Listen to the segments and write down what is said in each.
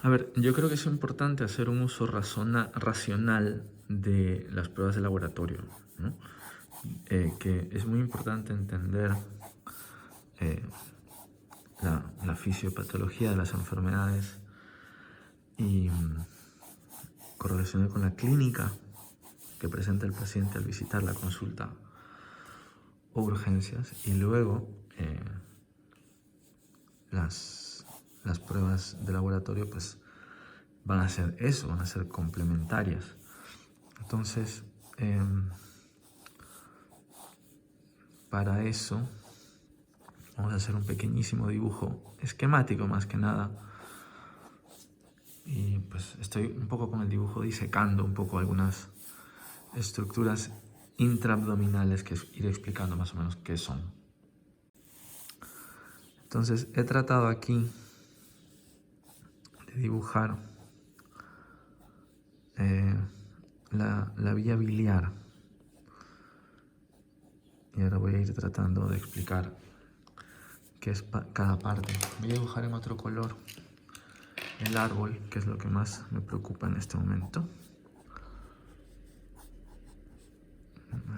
A ver, yo creo que es importante hacer un uso racional de las pruebas de laboratorio, ¿no? Que es muy importante entender eh, la fisiopatología de las enfermedades y correlacionar con la clínica que presenta el paciente al visitar la consulta o urgencias, y luego las pruebas de laboratorio pues van a ser eso, van a ser complementarias. Entonces, para eso vamos a hacer un pequeñísimo dibujo esquemático más que nada. Y pues estoy un poco con el dibujo disecando un poco algunas estructuras intraabdominales que iré explicando más o menos qué son. Entonces he tratado aquí de dibujar la vía biliar. Y ahora voy a ir tratando de explicar qué es cada parte. Voy a dibujar en otro color el árbol, que es lo que más me preocupa en este momento.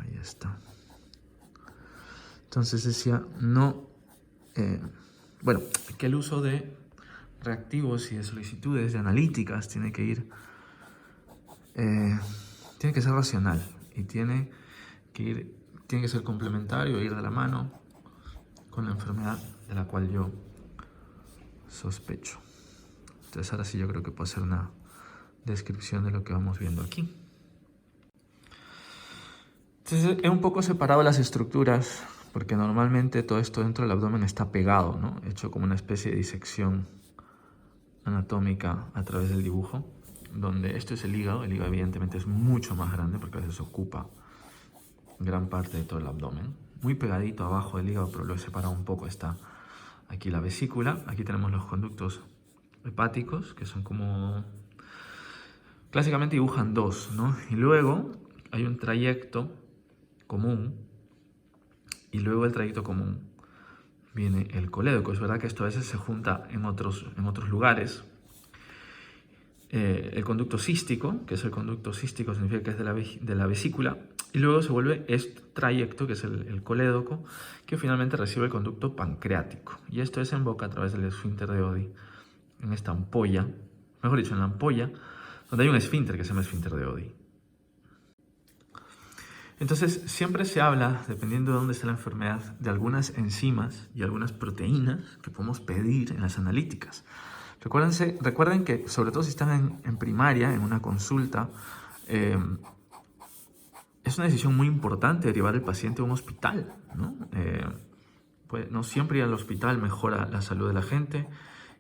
Ahí está. Entonces decía, bueno, que el uso de reactivos y de solicitudes, de analíticas, tiene que ser racional y tiene que ser complementario e ir de la mano con la enfermedad de la cual yo sospecho. Entonces ahora sí yo creo que puedo hacer una descripción de lo que vamos viendo aquí. Entonces he un poco separado las estructuras porque normalmente todo esto dentro del abdomen está pegado, ¿no? Hecho como una especie de disección anatómica a través del dibujo, donde esto es el hígado evidentemente es mucho más grande porque a veces ocupa gran parte de todo el abdomen, muy pegadito abajo del hígado, pero lo he separado un poco. Está aquí la vesícula, aquí tenemos los conductos hepáticos, que son como... clásicamente dibujan dos, ¿no? Y luego hay un trayecto común, y luego del trayecto común viene el colédoco. Es verdad que esto a veces se junta en otros lugares. El conducto cístico, que es el conducto cístico, significa que es de la vesícula, y luego se vuelve este trayecto, que es el colédoco, que finalmente recibe el conducto pancreático. Y esto desemboca a través del esfínter de Oddi, en esta ampolla, mejor dicho, en la ampolla, donde hay un esfínter que se llama esfínter de Oddi. Entonces, siempre se habla, dependiendo de dónde está la enfermedad, de algunas enzimas y algunas proteínas que podemos pedir en las analíticas. Recuerden que, sobre todo si están en primaria, en una consulta, es una decisión muy importante derivar al paciente a un hospital, ¿no? Pues no siempre ir al hospital mejora la salud de la gente,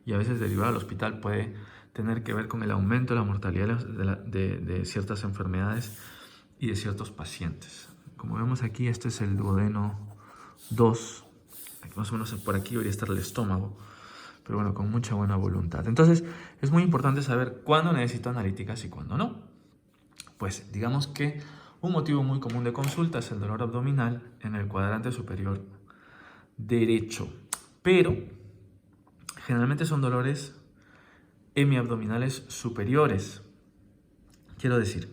y a veces derivar al hospital puede tener que ver con el aumento de la mortalidad de ciertas enfermedades y de ciertos pacientes. Como vemos aquí, este es el duodeno 2. Más o menos por aquí debería estar el estómago, pero bueno, con mucha buena voluntad. Entonces, es muy importante saber cuándo necesito analíticas y cuándo no. Pues digamos que un motivo muy común de consulta es el dolor abdominal en el cuadrante superior derecho, pero generalmente son dolores hemiabdominales superiores. Quiero decir,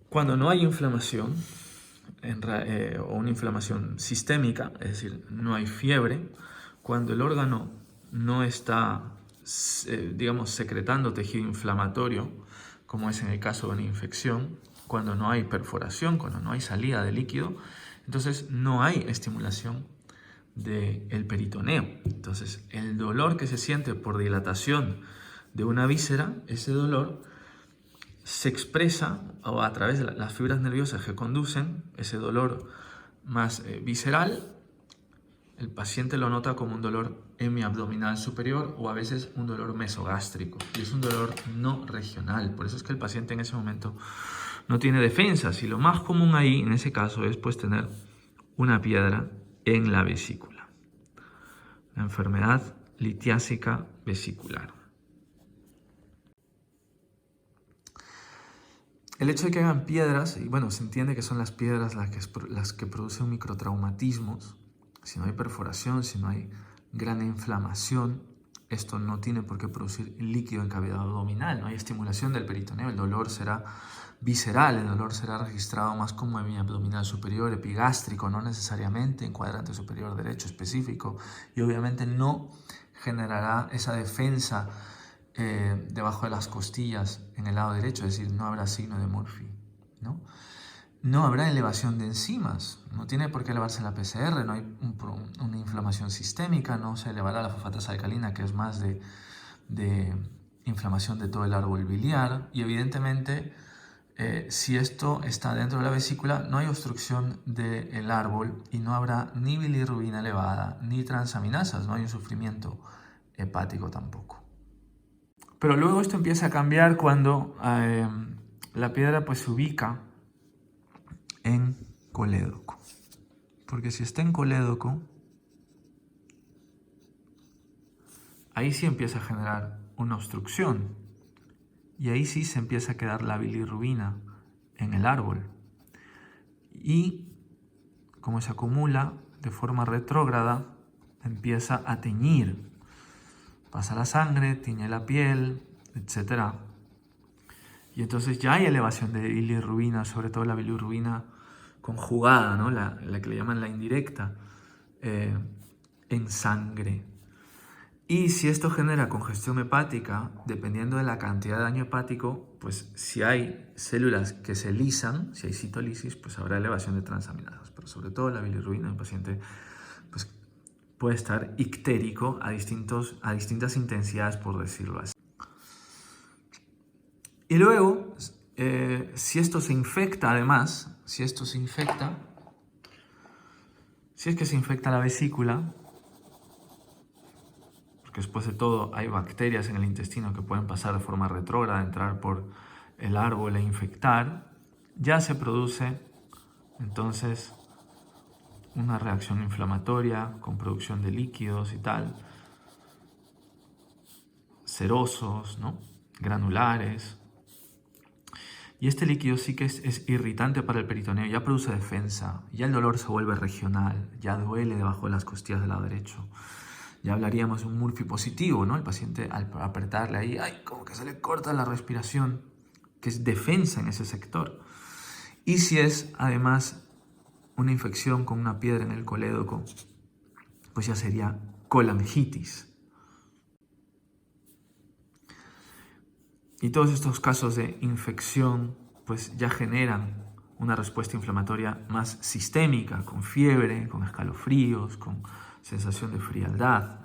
cuando no hay inflamación o una inflamación sistémica, es decir, no hay fiebre, cuando el órgano no está, digamos, secretando tejido inflamatorio, como es en el caso de una infección, cuando no hay perforación, cuando no hay salida de líquido, entonces no hay estimulación del peritoneo. Entonces, el dolor que se siente por dilatación de una víscera, ese dolor se expresa a través de las fibras nerviosas que conducen ese dolor más visceral. El paciente lo nota como un dolor hemiabdominal superior o a veces un dolor mesogástrico. Y es un dolor no regional. Por eso es que el paciente en ese momento no tiene defensas. Y lo más común ahí, en ese caso, es pues tener una piedra en la vesícula. La enfermedad litiásica vesicular. El hecho de que hagan piedras, y bueno, se entiende que son las piedras las que producen microtraumatismos, si no hay perforación, si no hay gran inflamación, esto no tiene por qué producir líquido en cavidad abdominal, no hay estimulación del peritoneo, el dolor será visceral, el dolor será registrado más como en abdominal superior, epigástrico, no necesariamente en cuadrante superior derecho específico, y obviamente no generará esa defensa debajo de las costillas en el lado derecho, es decir, no habrá signo de Murphy, ¿no? No habrá elevación de enzimas, no tiene por qué elevarse la PCR, no hay una inflamación sistémica, no se elevará la fosfatasa alcalina, que es más de inflamación de todo el árbol biliar, y evidentemente si esto está dentro de la vesícula, no hay obstrucción del árbol y no habrá ni bilirrubina elevada ni transaminasas, no hay un sufrimiento hepático tampoco. Pero luego esto empieza a cambiar cuando la piedra pues se ubica en colédoco. Porque si está en colédoco, ahí sí empieza a generar una obstrucción. Y ahí sí se empieza a quedar la bilirrubina en el árbol. Y como se acumula de forma retrógrada, empieza a teñir. Pasa la sangre, tiñe la piel, etc. Y entonces ya hay elevación de bilirrubina, sobre todo la bilirrubina conjugada, ¿no? la que le llaman la indirecta, en sangre. Y si esto genera congestión hepática, dependiendo de la cantidad de daño hepático, pues si hay células que se lisan, si hay citolisis, pues habrá elevación de transaminasas. Pero sobre todo la bilirrubina, el paciente pues, puede estar ictérico a distintas intensidades, por decirlo así. Y luego, si esto se infecta además, si es que se infecta la vesícula, porque después de todo hay bacterias en el intestino que pueden pasar de forma retrógrada, entrar por el árbol e infectar, ya se produce entonces una reacción inflamatoria con producción de líquidos y tal, serosos, ¿no? Granulares. Y este líquido sí que es irritante para el peritoneo, ya produce defensa, ya el dolor se vuelve regional, ya duele debajo de las costillas del lado derecho. Ya hablaríamos de un Murphy positivo, ¿no? El paciente al apretarle ahí, ¡ay! Como que se le corta la respiración, que es defensa en ese sector. Y si es además una infección con una piedra en el colédoco, pues ya sería colangitis. Y todos estos casos de infección pues ya generan una respuesta inflamatoria más sistémica, con fiebre, con escalofríos, con sensación de frialdad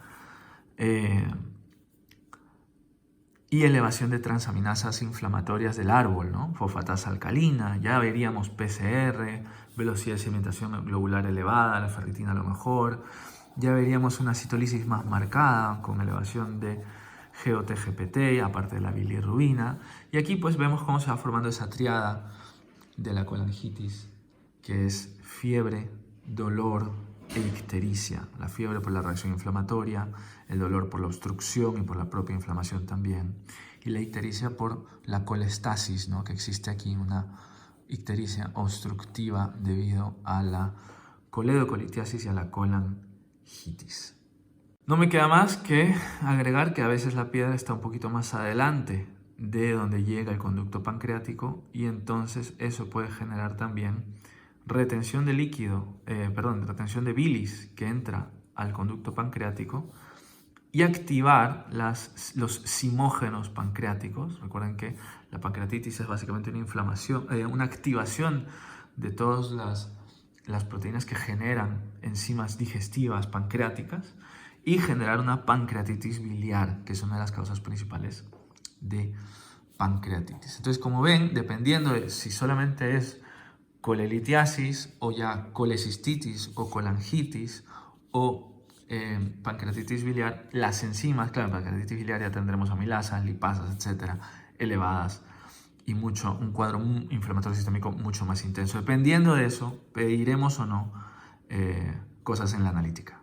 y elevación de transaminasas inflamatorias del árbol, ¿no? Fosfatasa alcalina, ya veríamos PCR, velocidad de sedimentación globular elevada, la ferritina a lo mejor, ya veríamos una citolisis más marcada con elevación de GOT-GPT, aparte de la bilirrubina. Y aquí pues vemos cómo se va formando esa triada de la colangitis, que es fiebre, dolor e ictericia. La fiebre por la reacción inflamatoria, el dolor por la obstrucción y por la propia inflamación también. Y la ictericia por la colestasis, ¿no? Que existe aquí una ictericia obstructiva debido a la coledocolitiasis y a la colangitis. No me queda más que agregar que a veces la piedra está un poquito más adelante de donde llega el conducto pancreático y entonces eso puede generar también retención de líquido, retención de bilis que entra al conducto pancreático y activar los simógenos pancreáticos. Recuerden que la pancreatitis es básicamente una inflamación, una activación de todas las proteínas que generan enzimas digestivas pancreáticas y generar una pancreatitis biliar, que es una de las causas principales de pancreatitis. Entonces, como ven, dependiendo de si solamente es colelitiasis o ya colecistitis o colangitis o pancreatitis biliar, las enzimas, claro, en pancreatitis biliar ya tendremos amilasas, lipasas, etcétera, elevadas y un cuadro inflamatorio sistémico mucho más intenso. Dependiendo de eso, pediremos o no cosas en la analítica.